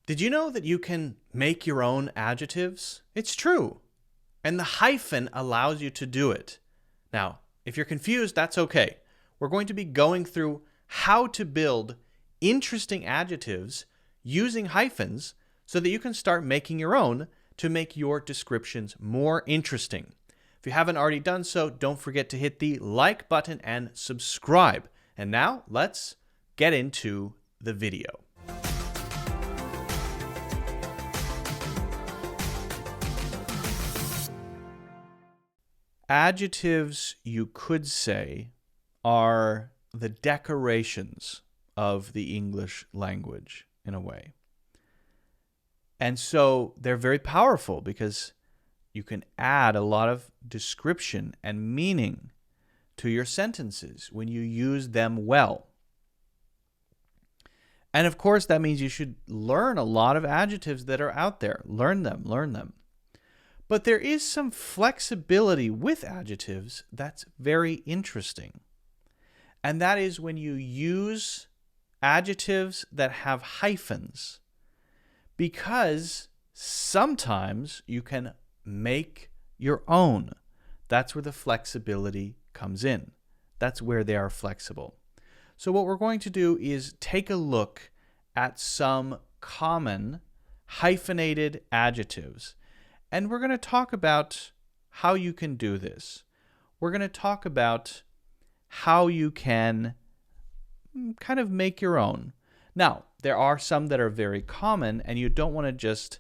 Did you know that you can make your own adjectives? It's true. And the hyphen allows you to do it. Now, if you're confused, that's okay. We're going to be going through how to build interesting adjectives using hyphens so that you can start making your own to make your descriptions more interesting. If you haven't already done so, don't forget to hit the like button and subscribe. And now let's get into the video. Adjectives, you could say, are the decorations of the English language in a way. And so they're very powerful because you can add a lot of description and meaning to your sentences when you use them well. And of course, that means you should learn a lot of adjectives that are out there. Learn them. But there is some flexibility with adjectives that's very interesting. And that is when you use adjectives that have hyphens, because sometimes you can make your own. That's where the flexibility comes in. That's where they are flexible. So what we're going to do is take a look at some common hyphenated adjectives. And we're going to talk about how you can do this. We're going to talk about how you can kind of make your own. Now, there are some that are very common, and you don't want to just,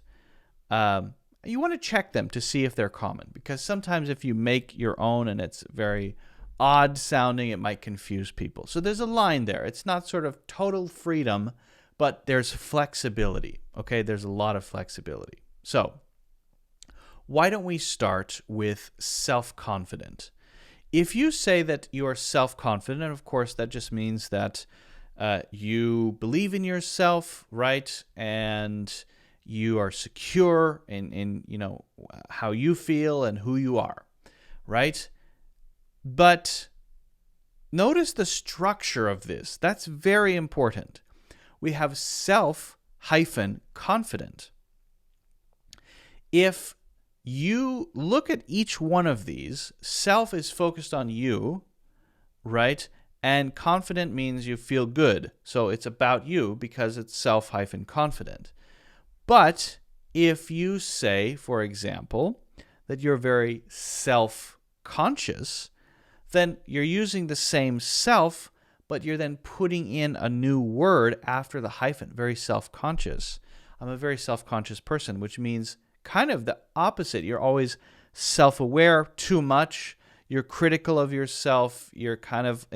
you want to check them to see if they're common. Because sometimes if you make your own and it's very odd sounding, it might confuse people. So there's a line there. It's not sort of total freedom, but there's flexibility. Okay, there's a lot of flexibility. So why don't we start with self-confident? If you say that you are self-confident, of course, that just means that you believe in yourself, right? And you are secure in how you feel and who you are, right? But notice the structure of this. That's very important. We have self-confident. If you look at each one of these, self is focused on you, right? And confident means you feel good. So it's about you because it's self-confident. But if you say, for example, that you're very self-conscious, then you're using the same self, but you're then putting in a new word after the hyphen, very self-conscious. I'm a very self-conscious person, which means kind of the opposite. You're always self-aware too much. You're critical of yourself. You're kind of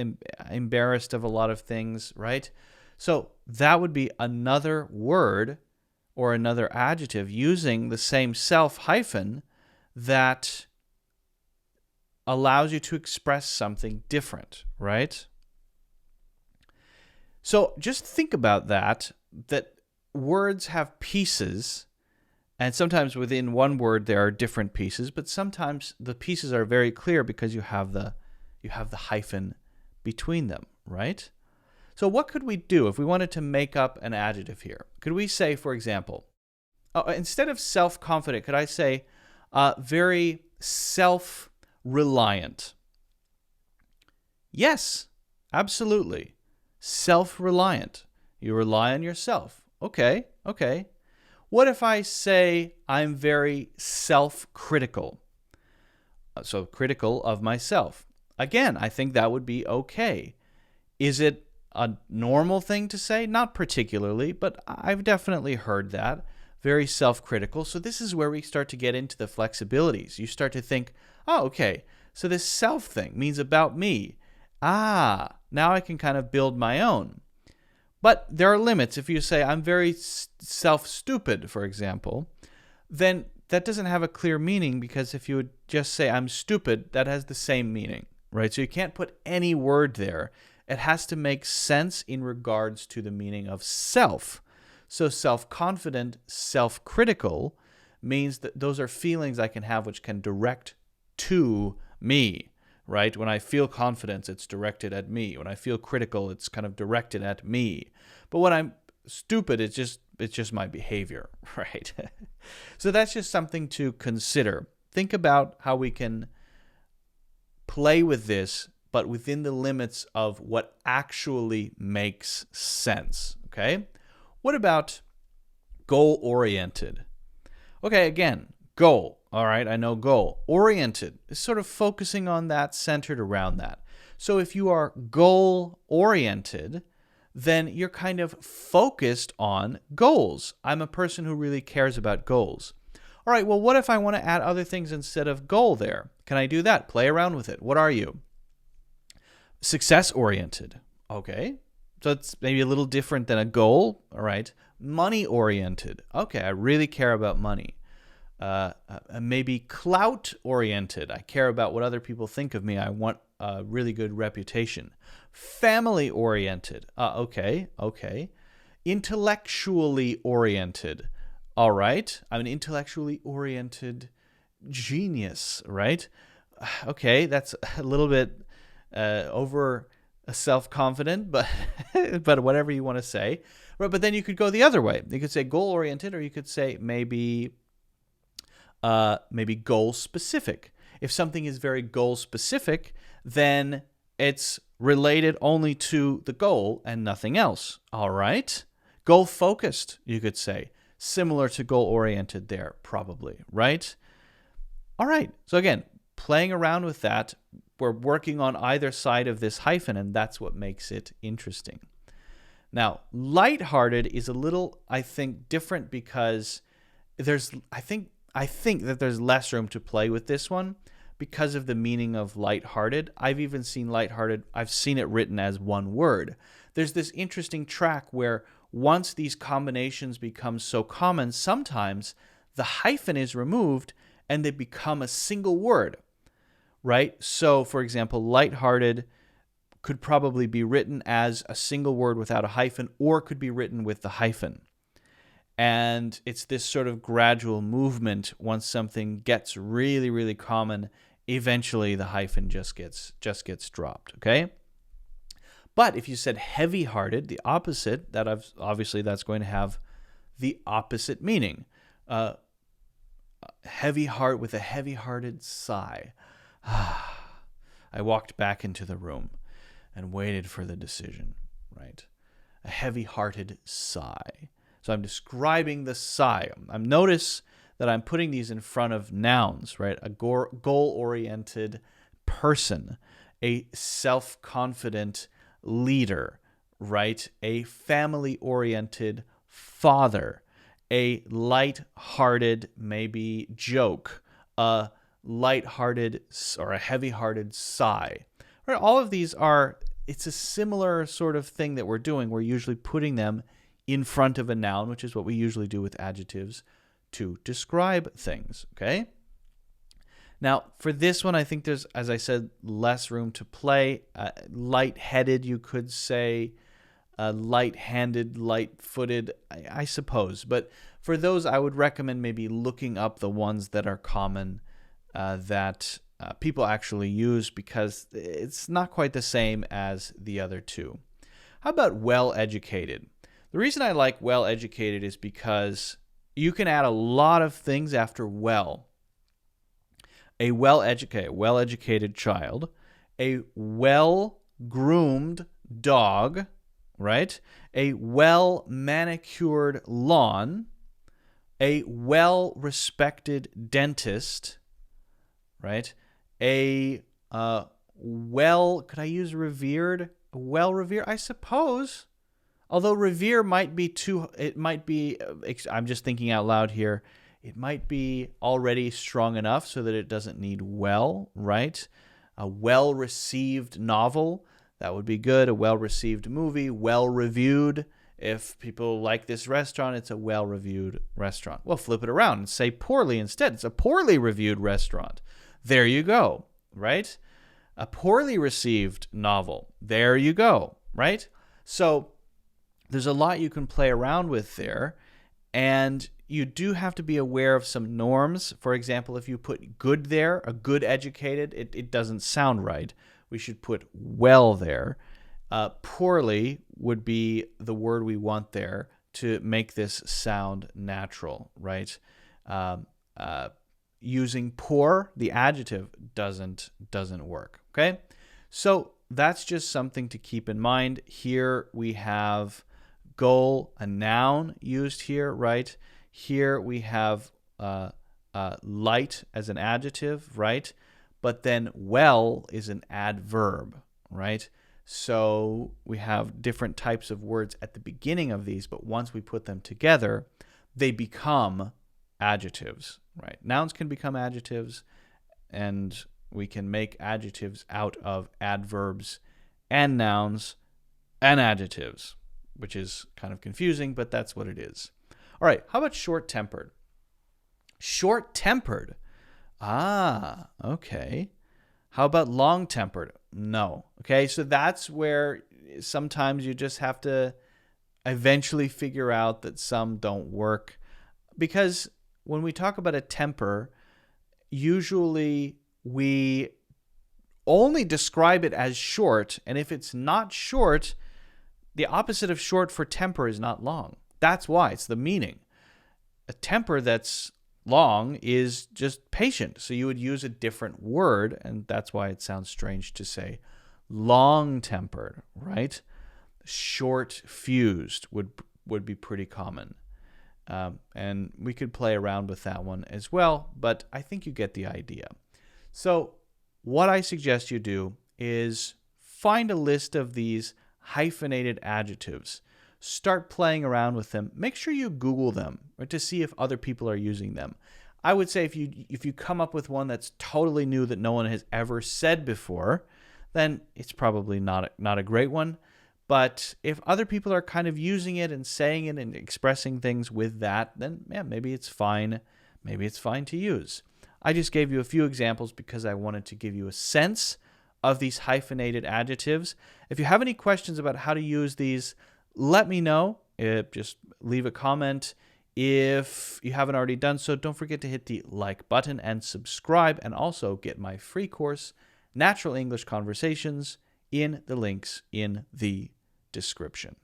embarrassed of a lot of things, right? So that would be another word or another adjective using the same self hyphen that allows you to express something different, right? So just think about that words have pieces. And sometimes within one word there are different pieces, but sometimes the pieces are very clear because you have the hyphen between them, right? So what could we do if we wanted to make up an adjective here? Could we say, for example, instead of self-confident, could I say very self-reliant? Yes, absolutely. Self-reliant. You rely on yourself. Okay. What if I say I'm very self-critical? So critical of myself. Again, I think that would be okay. Is it a normal thing to say? Not particularly, but I've definitely heard that. Very self-critical. So this is where we start to get into the flexibilities. You start to think, oh, okay, so this self thing means about me. Now I can kind of build my own. But there are limits. If you say, I'm very self-stupid, for example, then that doesn't have a clear meaning, because if you would just say, I'm stupid, that has the same meaning, right? So you can't put any word there. It has to make sense in regards to the meaning of self. So self-confident, self-critical means that those are feelings I can have which can direct to me, right? When I feel confidence, it's directed at me. When I feel critical, it's kind of directed at me. But when I'm stupid, it's just it's just my behavior, right? So that's just something to consider. Think about how we can play with this, but within the limits of what actually makes sense, okay? What about goal-oriented? Okay, again, goal. All right, I know goal. Oriented is sort of focusing on that, centered around that. So if you are goal-oriented, then you're kind of focused on goals. I'm a person who really cares about goals. All right, well, what if I want to add other things instead of goal there? Can I do that? Play around with it. What are you? Success-oriented. Okay, so it's maybe a little different than a goal. All right. Money-oriented. Okay, I really care about money. Maybe clout-oriented. I care about what other people think of me. I want a really good reputation. Family-oriented. Okay. Intellectually oriented. All right. I'm an intellectually oriented genius, right? Okay, that's a little bit over self-confident, but but whatever you want to say. Right, but then you could go the other way. You could say goal-oriented, or you could say maybe goal-specific. If something is very goal-specific, then it's related only to the goal and nothing else. All right? Goal-focused, you could say. Similar to goal-oriented there, probably, right? All right. So again, playing around with that, we're working on either side of this hyphen, and that's what makes it interesting. Now, lighthearted is a little, I think, different because I think that there's less room to play with this one because of the meaning of lighthearted. I've even seen lighthearted, I've seen it written as one word. There's this interesting track where once these combinations become so common, sometimes the hyphen is removed and they become a single word, right? So, for example, lighthearted could probably be written as a single word without a hyphen, or could be written with the hyphen. And it's this sort of gradual movement. Once something gets really, really common, eventually the hyphen just gets dropped, okay? But if you said heavy-hearted, the opposite, obviously that's going to have the opposite meaning. Heavy heart with a heavy-hearted sigh. I walked back into the room and waited for the decision, right? A heavy-hearted sigh. So I'm describing the sigh. Notice that I'm putting these in front of nouns, right? A goal-oriented person, a self-confident leader, right? A family-oriented father, a light-hearted maybe joke, a light-hearted or a heavy-hearted sigh. Right? All of these it's a similar sort of thing that we're doing. We're usually putting them in front of a noun, which is what we usually do with adjectives to describe things, okay? Now, for this one, I think there's, as I said, less room to play. Light-headed, you could say. Light-handed, light-footed, I suppose. But for those, I would recommend maybe looking up the ones that are common that people actually use, because it's not quite the same as the other two. How about well-educated? The reason I like well-educated is because you can add a lot of things after well. A well-educated child, a well-groomed dog, right? A well-manicured lawn, a well-respected dentist, right? Could I use revered? Well-revered, I suppose. Although revere might be I'm just thinking out loud here, it might be already strong enough so that it doesn't need well, right? A well-received novel, that would be good. A well-received movie, well-reviewed. If people like this restaurant, it's a well-reviewed restaurant. Well, flip it around and say poorly instead. It's a poorly reviewed restaurant. There you go, right? A poorly received novel. There you go, right? So there's a lot you can play around with there, and you do have to be aware of some norms. For example, if you put good there, a good educated, it doesn't sound right. We should put well there. Poorly would be the word we want there to make this sound natural, right? Using poor, the adjective, doesn't work, okay? So that's just something to keep in mind. Here we have goal, a noun used here, right? Here we have light as an adjective, right? But then well is an adverb, right? So we have different types of words at the beginning of these, but once we put them together, they become adjectives, right? Nouns can become adjectives, and we can make adjectives out of adverbs and nouns and adjectives, which is kind of confusing, but that's what it is. All right, how about short-tempered? Short-tempered. Ah, okay. How about long-tempered? No. Okay, so that's where sometimes you just have to eventually figure out that some don't work. Because when we talk about a temper, usually we only describe it as short, and if it's not short, the opposite of short for temper is not long. That's why, it's the meaning. A temper that's long is just patient, so you would use a different word, and that's why it sounds strange to say long-tempered, right? Short-fused would be pretty common. And we could play around with that one as well, but I think you get the idea. So what I suggest you do is find a list of these hyphenated adjectives. Start playing around with them. Make sure you Google them to see if other people are using them. I would say if you come up with one that's totally new that no one has ever said before, then it's probably not a great one. But if other people are kind of using it and saying it and expressing things with that, then yeah, maybe it's fine. Maybe it's fine to use. I just gave you a few examples because I wanted to give you a sense of these hyphenated adjectives. If you have any questions about how to use these, let me know. Just leave a comment. If you haven't already done so, don't forget to hit the like button and subscribe, and also get my free course, Natural English Conversations, in the links in the description.